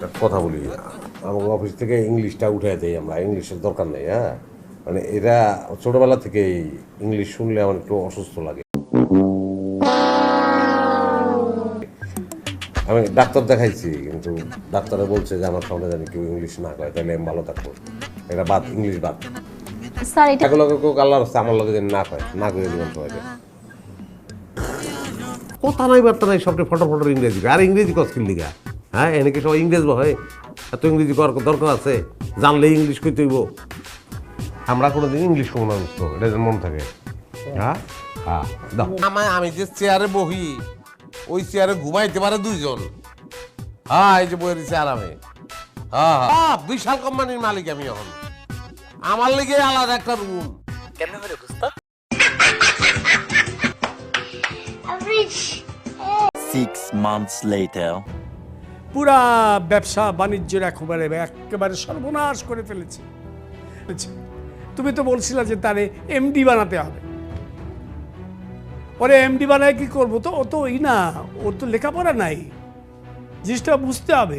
একটা কথা বলি, আমার অফিস থেকে ইংলিশটা উঠে দেই আমরা, ইংলিশের দরকার নেই। হ্যাঁ, মানে এরা ছোটবেলা থেকে ইংলিশ শুনলে আমার একটু অসুস্থ লাগে। আমি ডাক্তার দেখাইছি, কিন্তু ডাক্তারে বলছে যে আমার সামনে জানি কেউ ইংলিশ না কয়, তাহলে আমি ভালো থাকবো। এটা বাদ, ইংলিশ বাদ। স্যার এটা এগুলো কেউ আল্লাহর রাস্তায় আমার লগে যেন না কয়, না করে দিবেন সবাইকে। কথা নাই বার্তা নাই, সবটা ফটো ফটো ইংরেজি কয়। আর ইংরেজি কস্কিল লিগা? হ্যাঁ, এনেকে সবাই ইংরেজ হয়, এত ইংরেজি করার দরকার আছে? জানলে ইংলিশ কইতে হইব। আমরা কোনোদিন ইংলিশ কমো না, বুঝতো? এটা যেন মনে থাকে। হ্যাঁ হ্যাঁ, দাও। আমি যে চেয়ারে বহি, ওই চেয়ারে ঘুমাইতে পারে দুইজন। হ্যাঁ, এই যে বই রয়েছে আরামে। হ্যাঁ হ্যাঁ, বিশাল কোম্পানির মালিক আমি এখন। আমার লিগে আলাদা একটা রুম। কেমনে করে বুঝতো? 6 months later. পুরা ব্যবসা বাণিজ্যের একেবারে সর্বনাশ করে ফেলেছে। তুমি তো বলছিলে যে তারে এমডি বানাতে হবে। ওরে এমডি বানায় কি করবো? তো ও তো না, ওর তো লেখাপড়া নাই, জিনিসটা বুঝতে হবে।